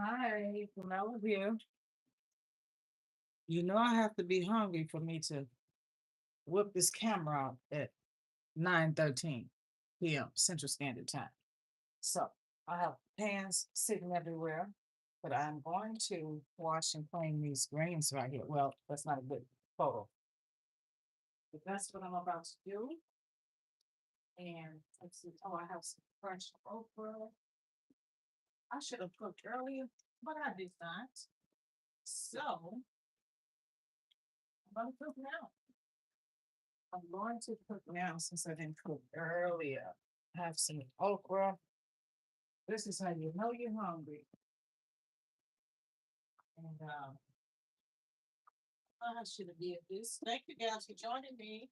Hi, Pamela here. You know I have to be hungry for me to whip this camera out at 9:13 p.m. Central Standard Time. So I have pans sitting everywhere, but I'm going to wash and clean these greens right here. Well, that's not a good photo, but that's what I'm about to do. And let's see. Oh, I have some fresh okra. I should have cooked earlier, but I did not. So I'm gonna cook now. I'm going to cook now since I didn't cook earlier. Have some okra. This is how you know you're hungry. And I should have did this. Thank you guys for joining me.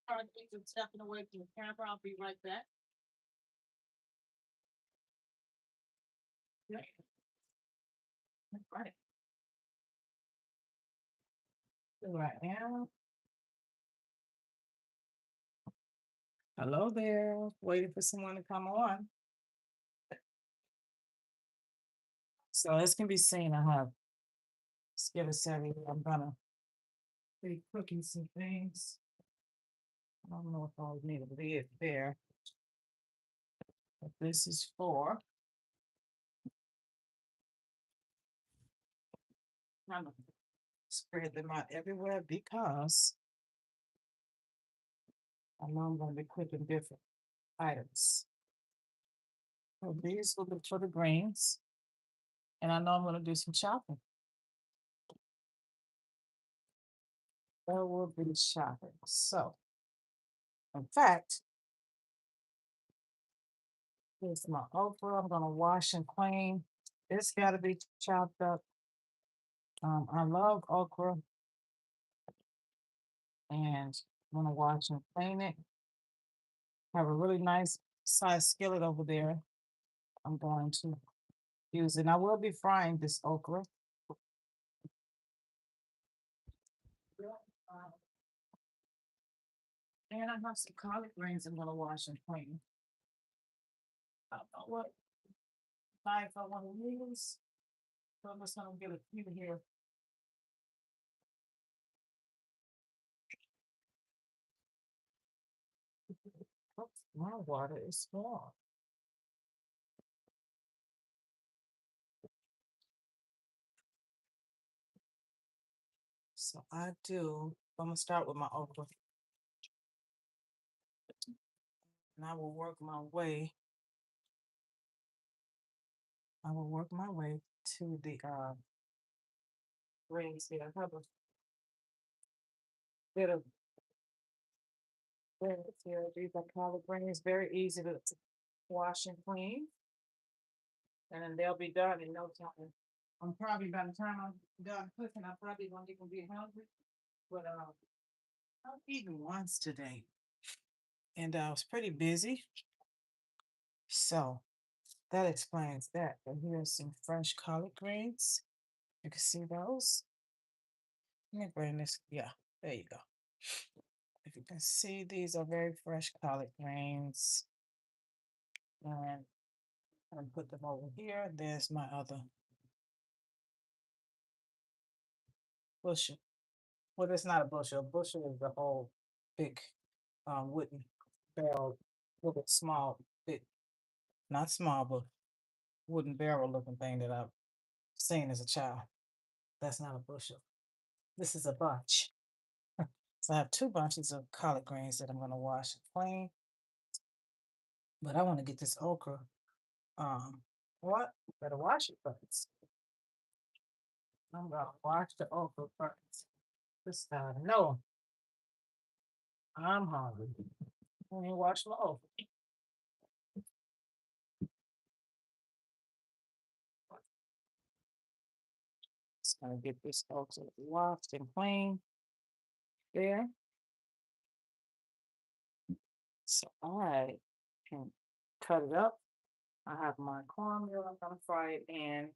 Pardon me for stepping away from the camera. I'll be right back. Yeah, right. Here I am. Hello there. Waiting for someone to come on. So as can be seen, I have skittle. I'm gonna be cooking some things. I don't know if I'll need a lid there, but this is for. I'm gonna spread them out everywhere because I know I'm going to be cooking different items. So these will be for the greens, and I know I'm going to do some chopping. There will be chopping. So, in fact, here's my okra. I'm going to wash and clean. It's got to be chopped up. I love okra, and I'm going to wash and clean it. Have a really nice size skillet over there. I'm going to use it. And I will be frying this okra. Uh, And I have some collard greens I'm gonna wash and clean. I don't know what knife I want to use. So I'm just gonna get a few here. Oops, my water is small. So I do, I'm gonna start with my okra and I will work my way to the greens here. I have a bit of greens here. These are collard greens, very easy to wash and clean. And then they'll be done in no time. I'm probably by the time I'm done cooking, I probably won't even be hungry. But I'm eating once today, and I was pretty busy, so that explains that. And here's some fresh collard greens. You can see those. Let me bring this. Yeah, there you go. If you can see, these are very fresh collard greens, and I'm put them over here. There's my other bushel. Well, it's not a bushel. A bushel is the whole big wooden barrel, a little bit small, bit not small, but wooden barrel looking thing that I've seen as a child. That's not a bushel. This is a bunch. So I have two bunches of collard greens that I'm going to wash and clean. But I want to get this okra. Um, what? Better wash it first. I'm going to wash the okra first. This time, no, I'm hungry. Let me wash my okra. Just going to get this okra washed and clean there. So I can cut it up. I have my cornmeal I'm going to fry it in.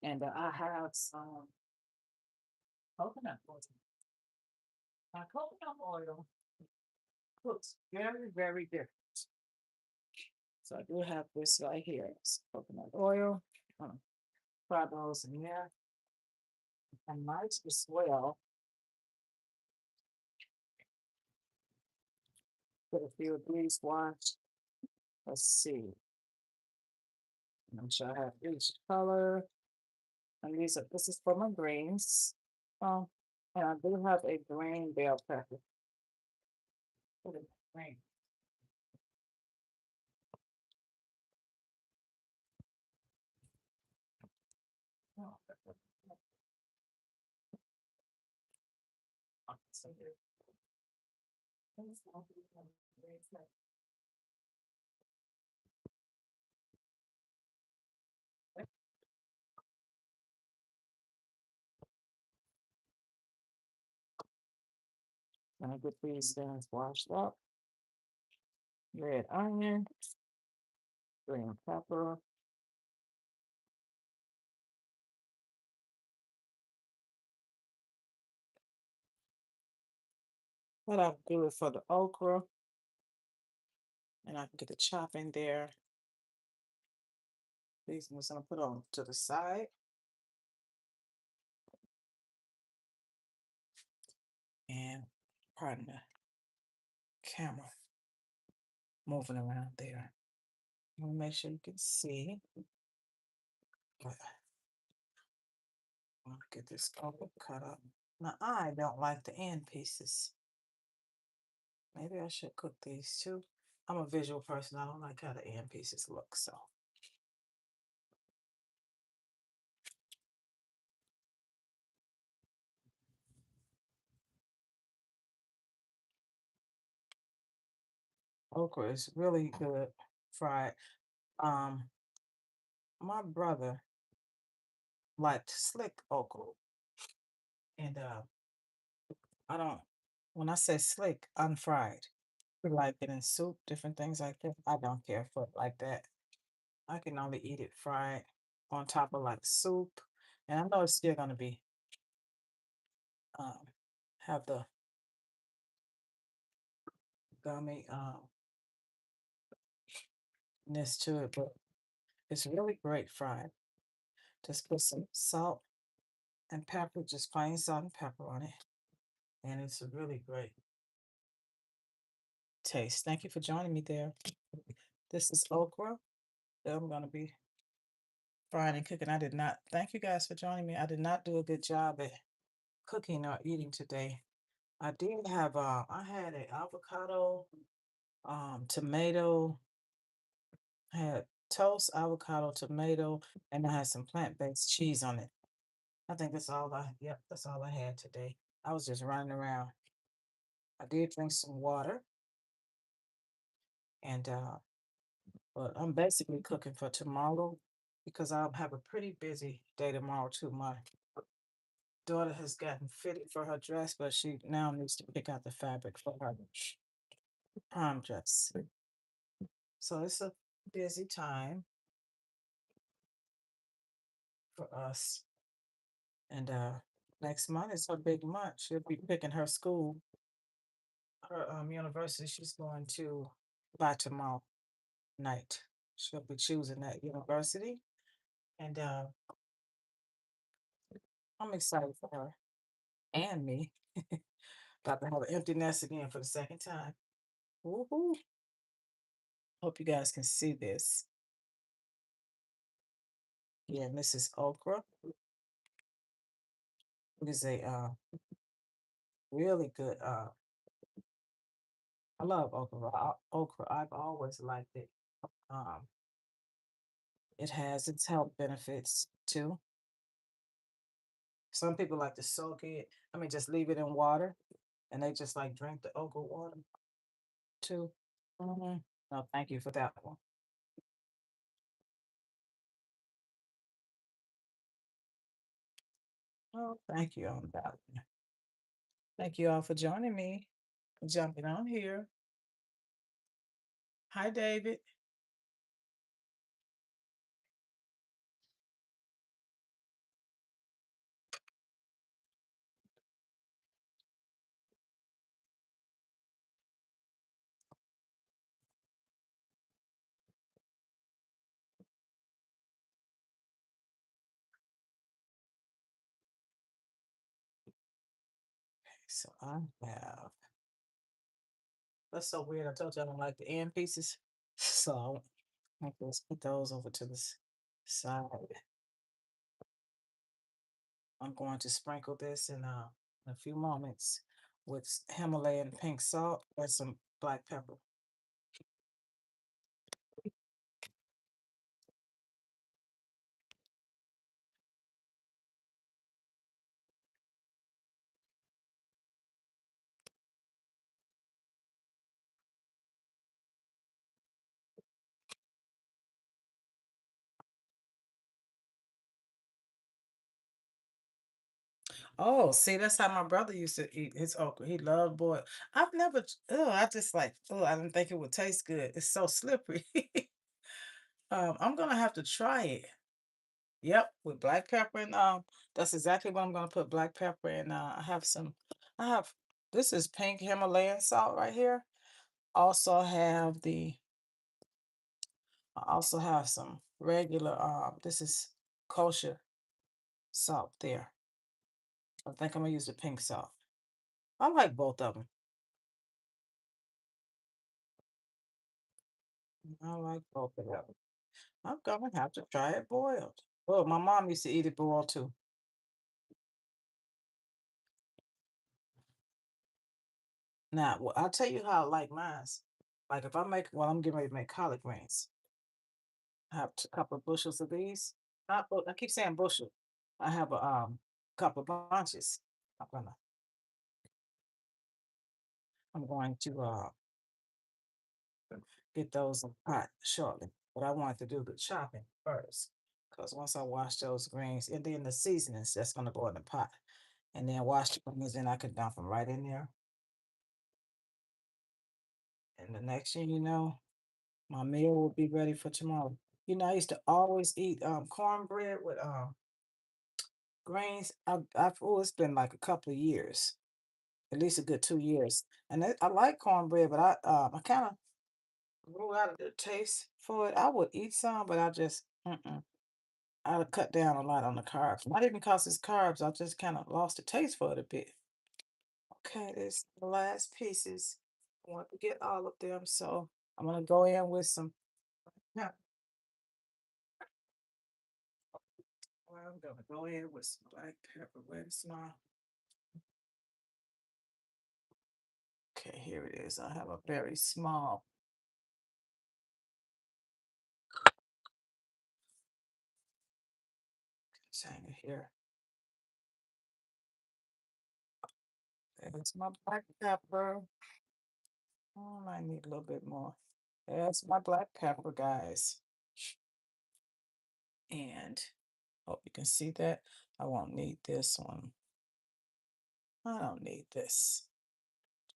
And I have some coconut oil. My coconut oil cooks very, very different. So I do have this right here. It's coconut oil. Fry those in there. And might as well put a few of these washed. Let's see. I'm sure I have each color. And this is for my greens. Oh, and I do have a green bell pepper. Put it green. Oh, so good. And I get these things washed up. Red onion, green pepper. What I'll do it for the okra, and I can get the chop in there. These ones I'm gonna put on to the side. And pardon the camera moving around there. Let me make sure you can see. But I want to get this okra cut up. Now I don't like the end pieces. Maybe I should cook these too. I'm a visual person. I don't like how the end pieces look. So okra is really good fried. Um, my brother liked slick okra, and I don't. When I say slick, unfried. We like it in soup, different things like that. I don't care for it like that. I can only eat it fried on top of like soup, and I know it's still gonna be um have the gummy ness to it, but it's really great fried. Just put some salt and pepper, just plain salt and pepper on it, and it's a really great taste. Thank you for joining me there. This is okra that I'm gonna be frying and cooking. I did not thank you guys for joining me. I did not do a good job at cooking or eating today. I did have I had an avocado, tomato, I had toast, avocado, tomato, and I had some plant-based cheese on it. I think that's all I had today. I was just running around. I did drink some water, and but I'm basically cooking for tomorrow because I'll have a pretty busy day tomorrow too. My daughter has gotten fitted for her dress, but she now needs to pick out the fabric for her prom dress. So it's a busy time for us. And next month is her big month. She'll be picking her school, her university she's going to by tomorrow night. She'll be choosing that university. And I'm excited for her and me. About to have an empty nest again for the second time. Woohoo. Hope you guys can see this. Yeah, Mrs. Okra. It is a really good I love okra. Okra. I've always liked it. Um, it has its health benefits too. Some people like to soak it. I mean, just leave it in water, and they just like drink the okra water too. No, thank you for that one. Oh, thank you on that one. Thank you all for joining me, jumping on here. Hi, David. So I have. That's so weird. I told you I don't like the end pieces. So let's put those over to the side. I'm going to sprinkle this in a few moments with Himalayan pink salt and some black pepper. Oh, see, that's how my brother used to eat his okra. He loved boiled. I've never, oh, I just like, oh, I didn't think it would taste good. It's so slippery. I'm gonna have to try it. Yep, with black pepper and that's exactly what I'm gonna put black pepper and I have this is pink Himalayan salt right here. Also have the I also have some regular this is kosher salt there. I think I'm gonna use the pink salt. I like both of them. I like both of them. I'm gonna have to try it boiled. Oh, my mom used to eat it boiled too. Now, well, I'll tell you how I like mine's. Like if I make, well, I'm getting ready to make collard greens. I have a couple of bushels of these. I keep saying bushel. I have a couple of bunches. I'm gonna, I'm going to get those in the pot shortly. But I want to do the chopping first, because once I wash those greens, and then the seasonings that's gonna go in the pot, and then wash the greens, then I can dump them right in there. And the next thing you know, my meal will be ready for tomorrow. You know, I used to always eat cornbread with greens. Oh, it's been like a couple of years, at least a good 2 years. And I like cornbread, but I kind of grew out of the taste for it. I would eat some, but I just I would cut down a lot on the carbs. Not even because it's carbs, I just kind of lost the taste for it a bit. Okay, this the last pieces. I want to get all of them, so I'm gonna go in with some. Yeah, well, I'm gonna go in with some black pepper. Where's my? Okay, here it is. I have a very small container here. There's my black pepper. Oh, I need a little bit more. There's my black pepper, guys. And hope you can see that. I won't need this one. I don't need this.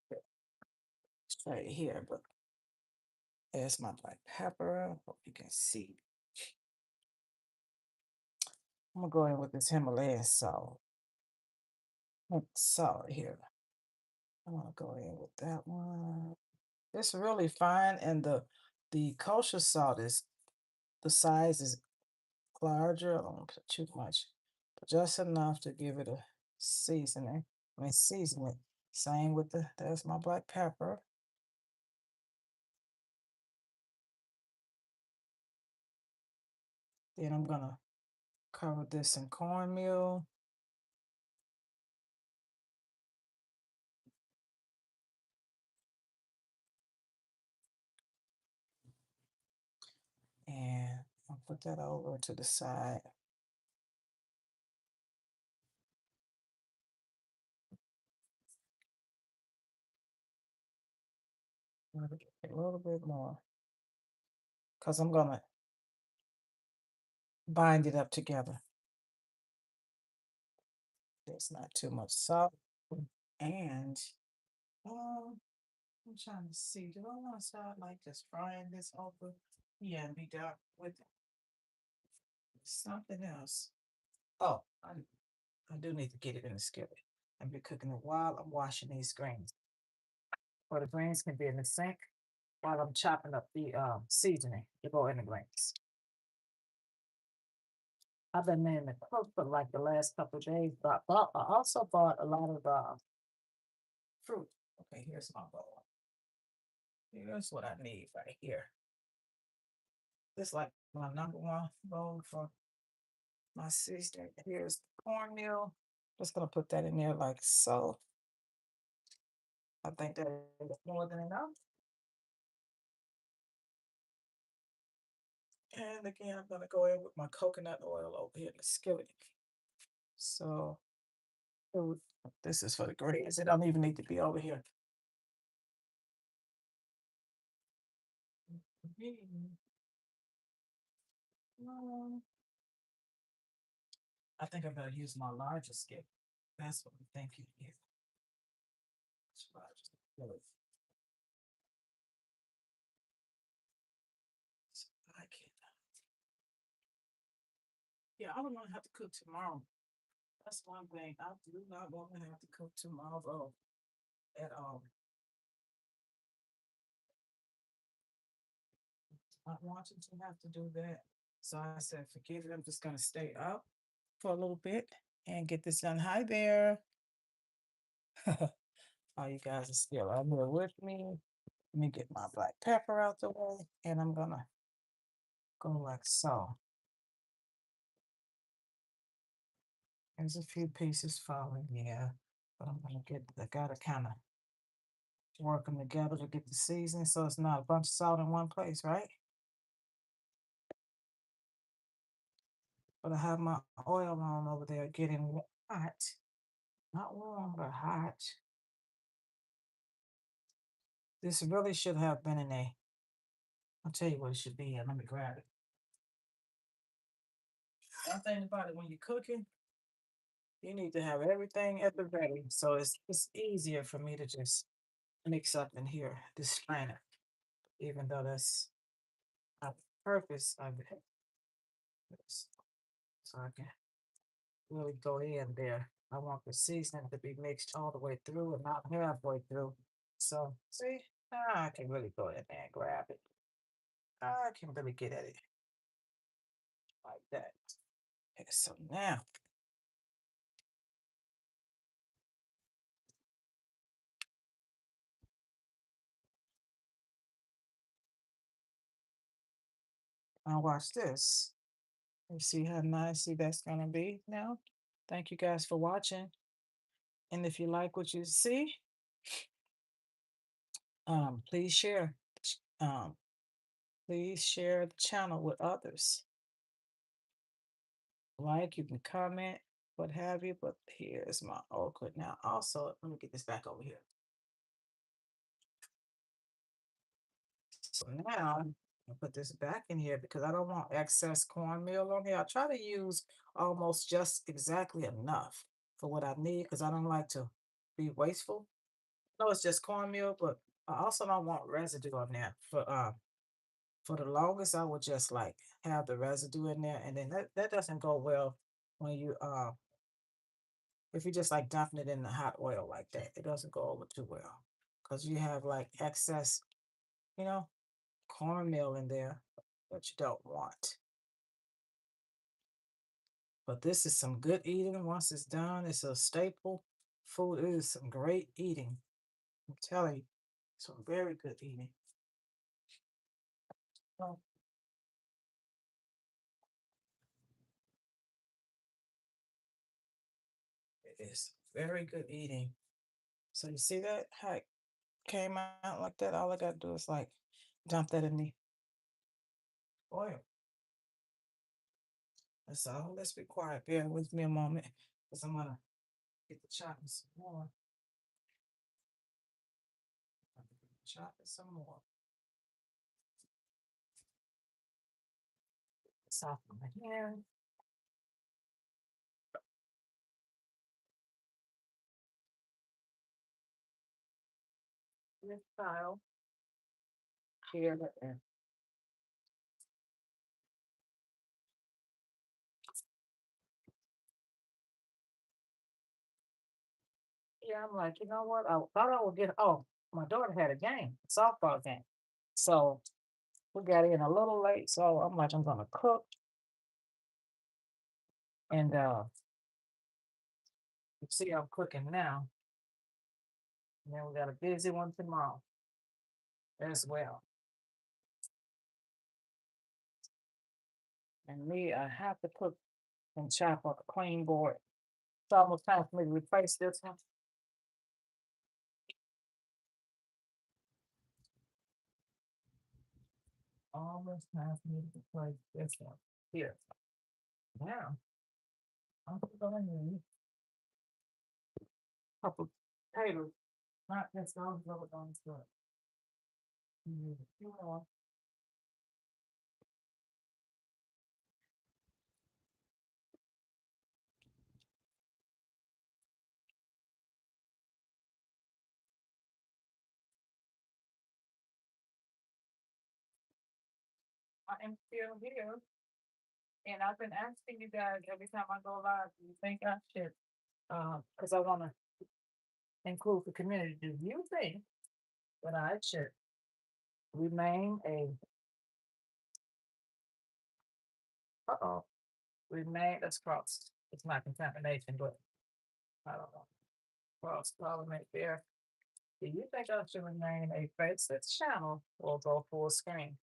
It's right here, but there's my black pepper. Hope you can see. I'm gonna go in with this Himalayan salt. Salt here. I'm gonna go in with that one. It's really fine, and the kosher salt is the size is larger. I don't put too much, but just enough to give it a seasoning. I mean, season it. Same with there's my black pepper. Then I'm gonna cover this in cornmeal. And I'll put that over to the side. A little bit more because I'm gonna bind it up together. There's not too much salt. And I'm trying to see, do I want to start like just frying this over? Yeah, and be done with something else. Oh, I do need to get it in the skillet and be cooking it while I'm washing these greens. Or the greens can be in the sink while I'm chopping up the seasoning to go in the greens. I've been in the cook for like the last couple of days, but I also bought a lot of fruit. Okay, here's my bowl. Here's what I need right here. This is like my number one bowl for my sister. Here's cornmeal. Just gonna put that in there like so. I think that is more than enough. And again, I'm gonna go in with my coconut oil over here in the skillet. So ooh, this is for the greens. It don't even need to be over here. I think I'm gonna use my larger skillet. That's what I'm thinking here. It's larger skillet. So I can. Yeah, I don't want to have to cook tomorrow. That's one thing. I do not want to have to cook tomorrow at all. Not wanting to have to do that. So I said, forget it. I'm just gonna stay up for a little bit and get this done. Hi there. Oh, you guys are still out here with me. Let me get my black pepper out the way, and I'm gonna go like so. There's a few pieces falling, yeah, but I'm gonna get. I gotta kind of work them together to get the seasoning, so it's not a bunch of salt in one place, right? But I have my oil on over there getting hot, not warm, but hot. This really should have been in a. I'll tell you what it should be in. Let me grab it. One thing about it, when you're cooking, you need to have everything at the ready. So it's easier for me to just mix up in here, this strainer, even though that's not the purpose of it. So I can really go in there. I want the seasoning to be mixed all the way through and not halfway through. So see, I can really go in there and grab it. I can really get at it like that. Okay, so now I'll watch this. You see how nicely that's gonna be now. Thank you guys for watching. And if you like what you see, please share. Um, please share the channel with others. Like, you can comment, what have you. But here's my okra. Now, also, let me get this back over here. So now I'll put this back in here because I don't want excess cornmeal on here. I try to use almost just exactly enough for what I need because I don't like to be wasteful. No, it's just cornmeal, but I also don't want residue on there. For the longest, I would just like have the residue in there, and then that doesn't go well when you if you just like dumping it in the hot oil like that. It doesn't go over too well because you have like excess, you know, cornmeal in there that you don't want. But this is some good eating. Once it's done, it's a staple food. It is some great eating. I'm telling you, some very good eating. Oh, it is very good eating. So you see that how it came out like that? All I gotta do is like dump that in the oil. That's all. Let's be quiet. Bear with me a moment because I'm gonna get the chopping some more. Chop it some more. Soften my hair. This style here and yeah, I'm like, you know what? I thought I would get. Oh, my daughter had a game, softball game, so we got in a little late. So I'm like, I'm gonna cook, and you see, I'm cooking now. And then we got a busy one tomorrow as well. And me, I have to put and chop up a clean board. It's almost time for me to replace this one. Almost time for me to replace this one here. Now, I'm gonna need a couple potatoes, not just those little ones, but you know, I am still here, and I've been asking you guys every time I go live, do you think I should, because I want to include the community. Do you think that I should remain a, uh-oh, remain, that's cross, it's not contamination, but I don't know, cross pollinate there. Do you think I should remain a faceless channel or go full screen?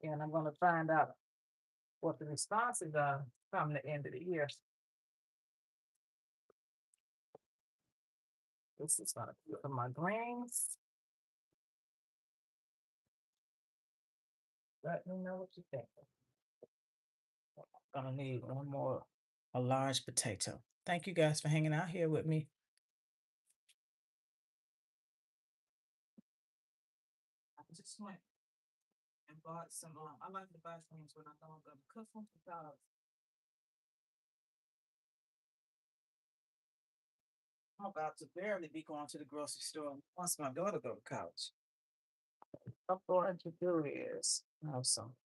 And I'm gonna find out what the responses are come the end of the year. This is gonna be for my greens. Let me know what you think. Gonna need one more, a large potato. Thank you guys for hanging out here with me. I just went and bought some, I like to buy things when I know I'm gonna cook them because I'm about to barely be going to the grocery store once my daughter go to college. What I'm going to do is, some,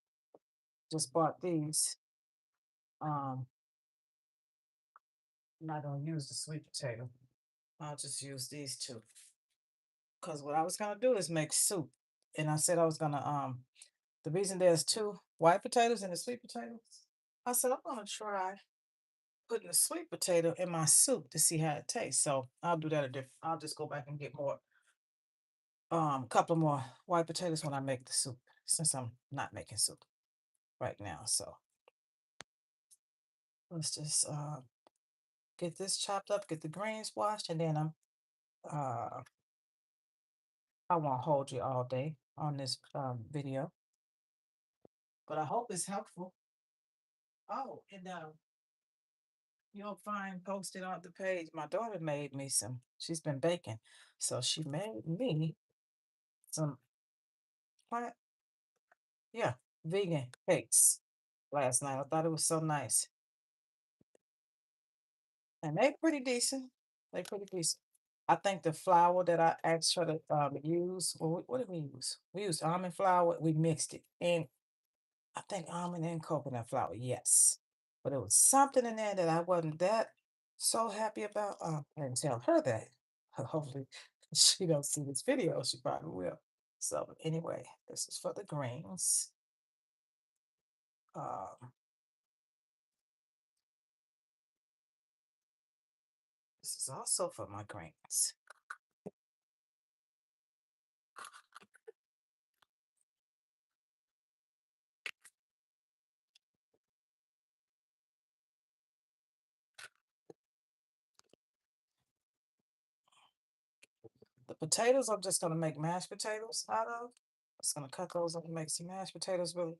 just bought these. I'm not gonna use the sweet potato. I'll just use these two. Cause what I was gonna do is make soup. And I said I was gonna, the reason there's two white potatoes and the sweet potatoes, I said I'm gonna try putting the sweet potato in my soup to see how it tastes. So I'll do that a different. I'll just go back and get more, couple more white potatoes when I make the soup, since I'm not making soup right now. So let's just get this chopped up, get the greens washed, and then I won't hold you all day on this video, but I hope it's helpful. Oh, and you'll find posted on the page. My daughter made me some. She's been baking, so she made me some plant, yeah, vegan cakes last night. I thought it was so nice, and they pretty decent. They pretty decent. I think the flour that I asked her to use, well, what did we use? We used almond flour. We mixed it, and I think almond and coconut flour. Yes, but it was something in there that I wasn't that so happy about. I didn't tell her that. Hopefully, she don't see this video. She probably will. So anyway, this is for the greens. Um, this is also for my greens. The potatoes, I'm just gonna make mashed potatoes out of. Just gonna cut those up and make some mashed potatoes really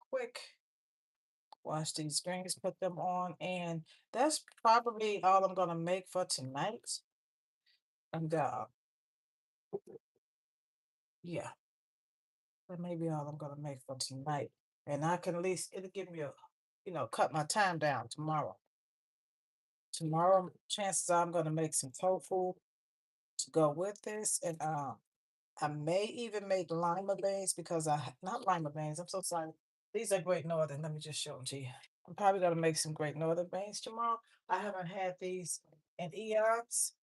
quick. Wash these greens, put them on, and that's probably all I'm gonna make for tonight. And yeah, that may be all I'm gonna make for tonight. And I can at least it'll give me a, cut my time down tomorrow. Tomorrow, chances are I'm gonna make some tofu to go with this, and I may even make lima beans because not lima beans. I'm so sorry. These are Great Northern. Let me just show them to you. I'm probably gonna make some Great Northern beans tomorrow. I haven't had these in eons,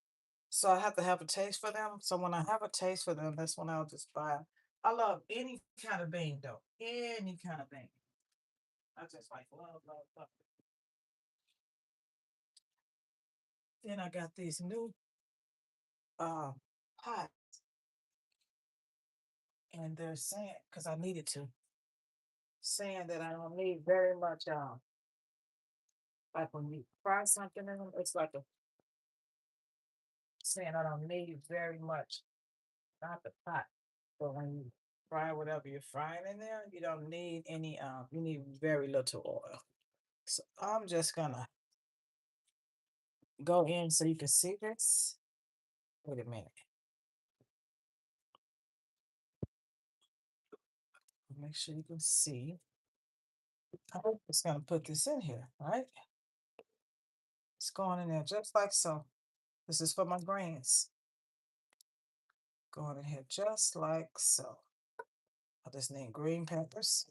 so I have to have a taste for them. So when I have a taste for them, that's when I'll just buy 'em. I love any kind of bean though. Any kind of bean. I just like love, love, love. Then I got these new pot, and they're saying because I needed to saying that I don't need very much. Like when you fry something in them, it's like a saying I don't need very much, not the pot, but when you fry whatever you're frying in there, you don't need any. You need very little oil. So I'm just gonna go in so you can see this. Wait a minute. Make sure you can see. I'm just gonna put this in here, right? It's going in there just like so. This is for my greens. Going in here just like so. I just need green peppers.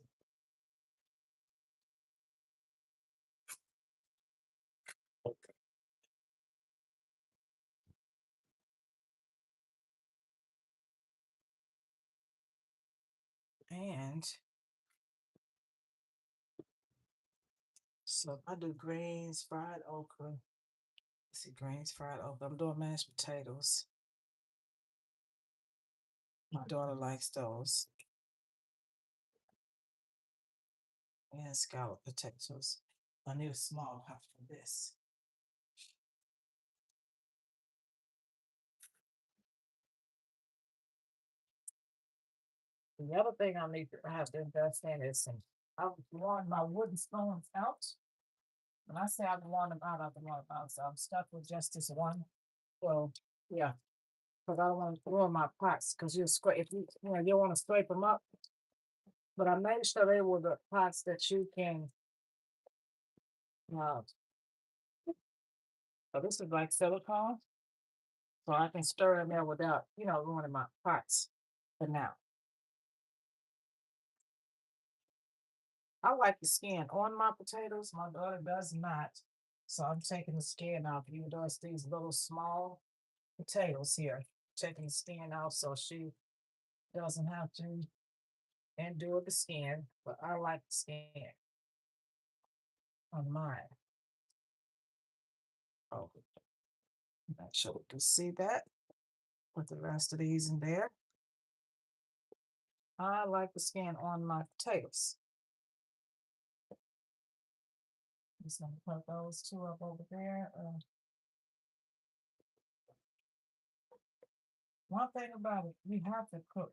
And so I do greens, fried okra. Let's see, greens, fried okra. I'm doing mashed potatoes. My daughter likes those. And scalloped potatoes. I need a small half for this. The other thing I need to have to invest in is some. I've worn my wooden spoons out. When I say I've worn them out, I've worn them out. So I'm stuck with just this one. So yeah, because I don't want to throw in my pots because you scrape if you want to scrape them up. But I made sure they were the pots that you can. Uh, so this is like silicone, so I can stir in there without ruining my pots. For now, I like the skin on my potatoes. My daughter does not, so I'm taking the skin off. Even though it's these little small potatoes here, taking the skin off so she doesn't have to endure the skin. But I like the skin on mine. Oh, I'm not sure we can see that. Put the rest of these in there. I like the skin on my potatoes. Just gonna put those two up over there. One thing about it, you have to cook.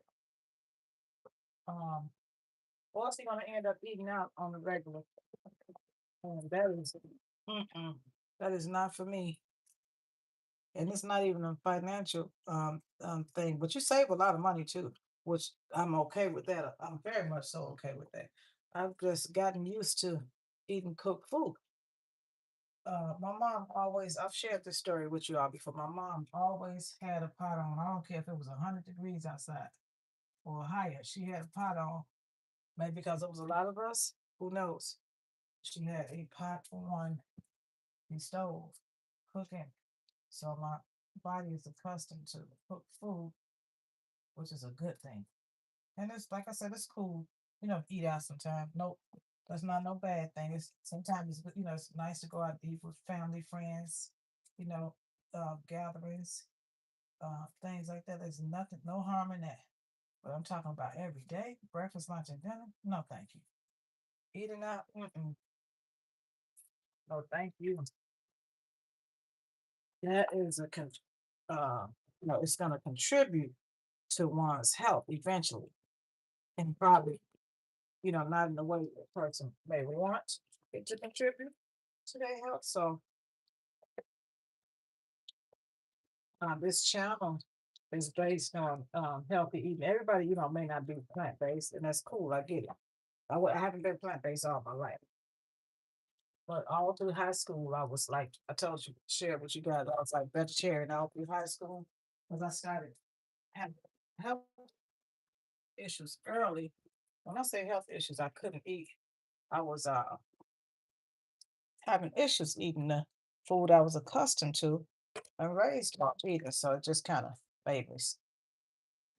Um, or else you're gonna end up eating out on the regular. And mm-mm, that is not for me. And it's not even a financial thing, but you save a lot of money too, which I'm okay with that. I'm very much so okay with that. I've just gotten used to eating cooked food. My mom always, I've shared this story with you all before. My mom always had a pot on. I don't care if it was 100 degrees outside or higher. She had a pot on, maybe because it was a lot of us. Who knows? She had a pot on the stove cooking. So my body is accustomed to cooked food, which is a good thing. And it's like I said, it's cool, eat out sometimes. Nope, that's not no bad thing. It's sometimes it's nice to go out to eat with family, friends, you know, gatherings, things like that. There's nothing, no harm in that. But I'm talking about every day, breakfast, lunch, and dinner. No, thank you. Eating out, no, thank you. That is uh, it's going to contribute to one's health eventually, and probably, not in the way the person may want it to contribute to their health. So, this channel is based on healthy eating. Everybody, may not be plant based, and that's cool. I get it. I haven't been plant based all my life, but all through high school, I was like, I told you, share with you guys, I was like vegetarian all through high school because I started having health issues early. When I say health issues, I couldn't eat. I was having issues eating the food I was accustomed to and raised off eating. So it just kind of made me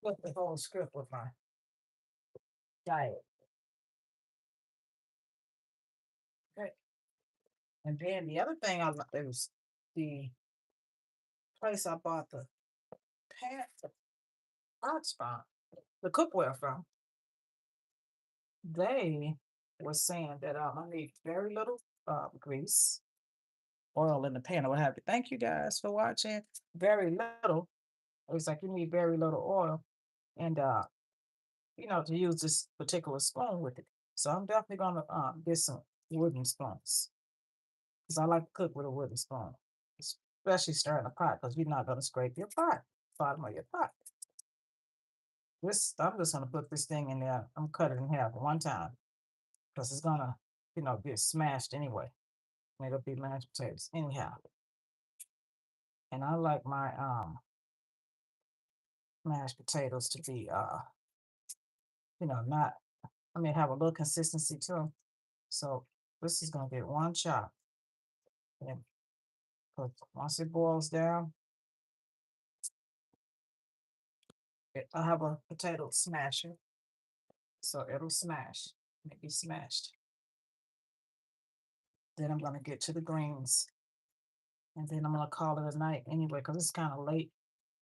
flip the whole script with my diet. Okay. And then the other thing I liked, it was the place I bought the pan, hot spot, the cookware from, they were saying that I need very little grease, oil in the pan or what have you. Thank you guys for watching. Very little. It's like you need very little oil and to use this particular spoon with it. So I'm definitely gonna get some wooden spoons. Because I like to cook with a wooden spoon. Especially stirring a pot, because you're not gonna scrape your pot, bottom of your pot. This I'm just gonna put this thing in there. I'm cutting it in half one time because it's gonna, get smashed anyway. And it'll be mashed potatoes anyhow. And I like my mashed potatoes to be not have a little consistency to them. So this is gonna get one chop. And once it boils down, I have a potato smasher. So it'll smash, maybe smashed. Then I'm gonna get to the greens. And then I'm gonna call it a night anyway, because it's kind of late.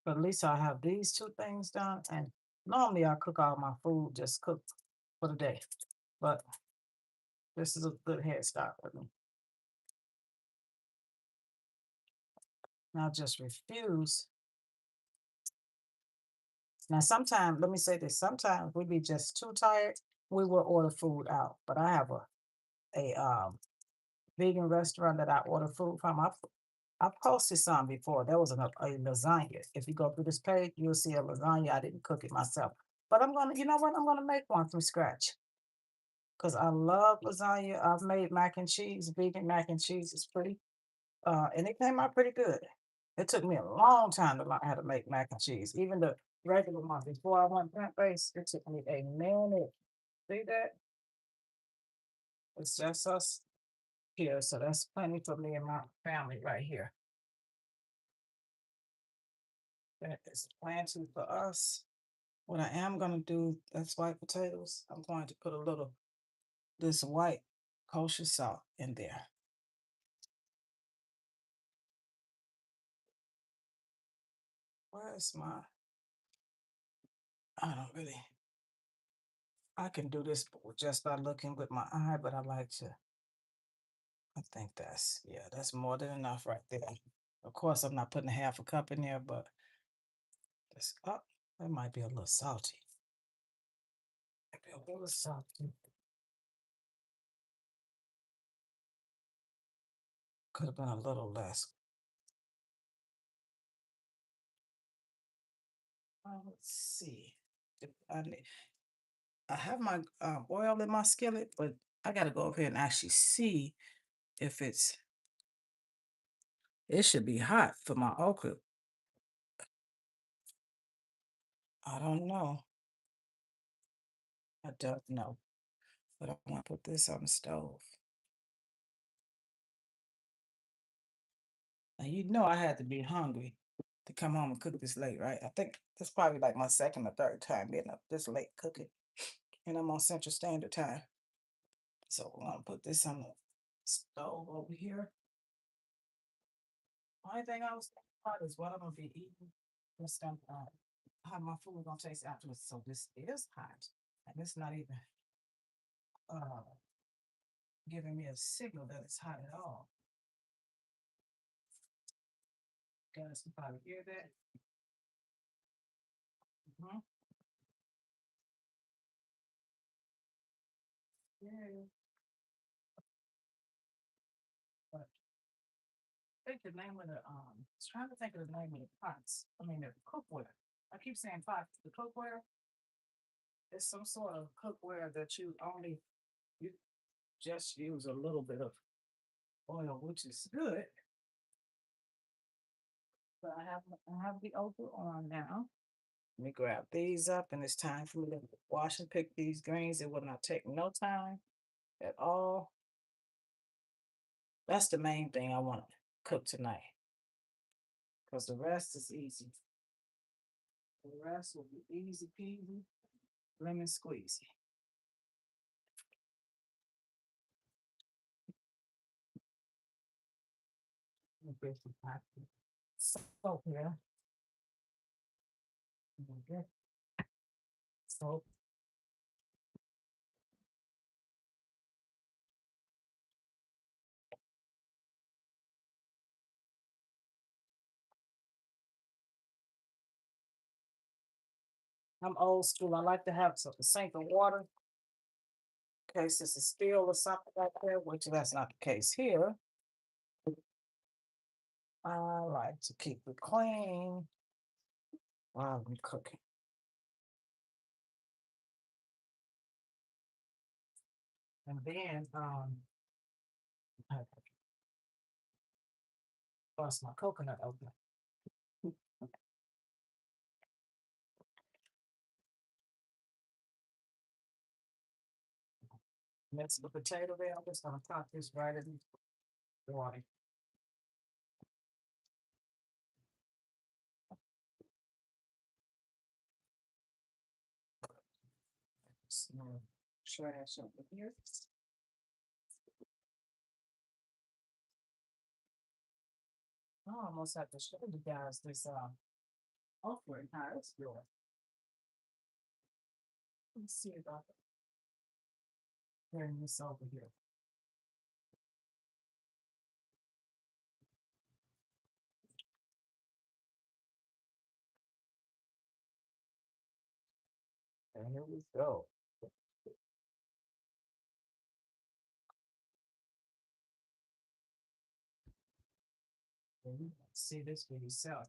But at least I have these two things done. And normally I cook all my food, just cook for the day. But this is a good head start for me. And I just refuse. Now, sometimes, let me say this, sometimes we be just too tired. We will order food out. But I have a vegan restaurant that I order food from. I posted some before. There was a lasagna. If you go through this page, you'll see a lasagna. I didn't cook it myself. But I'm gonna, you know what? I'm gonna make one from scratch. Because I love lasagna. I've made mac and cheese, vegan mac and cheese. It's pretty, and it came out pretty good. It took me a long time to learn how to make mac and cheese. Even the regular one, before I went plant-based, it took me a minute. See that? It's just us here. So that's plenty for me and my family right here. That is plenty for us. What I am gonna do, that's white potatoes. I'm going to put a little this white kosher salt in there. Where's my? I don't really. I can do this just by looking with my eye, but I like to. I think that's more than enough right there. Of course, I'm not putting half a cup in there, but this up, it might be a little salty. Maybe a little salty. Could have been a little less. Let's see. If I have my oil in my skillet, but I got to go over here and actually see if it should be hot for my okra. I don't know. I don't know. But I want to put this on the stove. Now, I had to be hungry to come home and cook this late, right? I think that's probably like my second or third time being up this late cooking. And I'm on Central Standard Time. So I'm going to put this on the stove over here. Only thing I was thinking about is what I'm going to be eating. How my food going to taste afterwards. So this is hot. And it's not even uh, giving me a signal that it's hot at all. You guys can probably hear that. Mm-hmm. Yeah. But I think the name of I was trying to think of the name of the pots. I mean, the cookware. I keep saying pots. The cookware is some sort of cookware that you just use a little bit of oil, which is good. But I have the okra on now. Let me grab these up, and it's time for me to wash and pick these greens. It will not take no time at all. That's the main thing I want to cook tonight, because the rest is easy. The rest will be easy peasy, lemon squeezy. So here, Okay. So I'm old school. I like to have some sink of water in case it's a spill or something like that, which that's not the case here. I like to keep it clean while I'm cooking. And then I bust my coconut open. Mix the potato there. I'm just gonna pop this right in the water. So, trash over here. I almost have to show you guys this okra and how it's doing. Let's see if I can bring this over here. And here we go. And you can see this for yourself.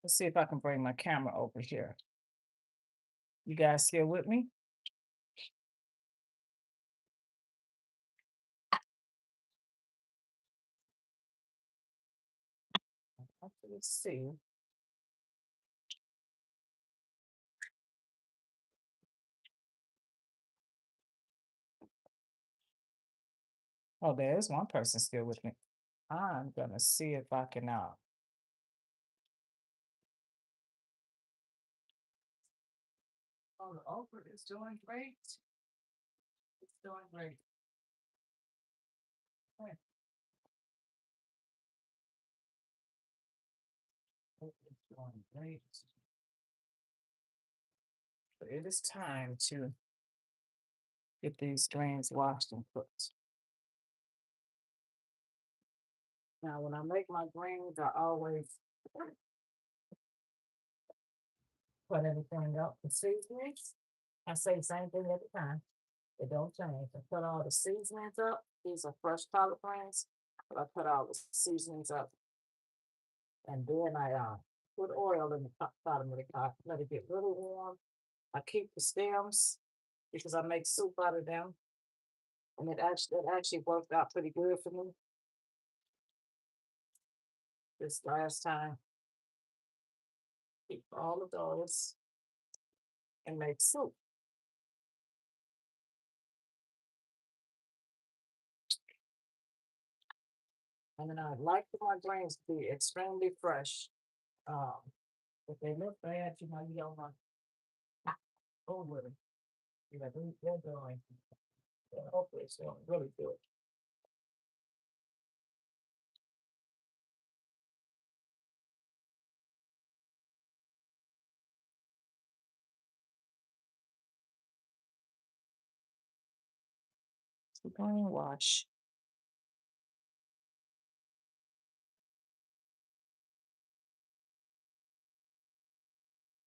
Let's see if I can bring my camera over here. You guys still with me? Let's see. Oh, there's one person still with me. I'm gonna see if I can oh, the okra is doing great. It's doing great. Okay. It's doing great. So it is time to get these grains washed and cooked. Now, when I make my greens, I always put everything up for seasonings. I say the same thing every time. It don't change. I put all the seasonings up. These are fresh collard greens, but I put all the seasonings up. And then I put oil in the bottom of the pot, let it get really warm. I keep the stems because I make soup out of them. And it actually worked out pretty good for me this last time. Keep all of those and make soup. And then I like my greens to be extremely fresh. Um, if they look bad, you don't want to go with them. They're going. Hopefully, it's going really good. So green wash.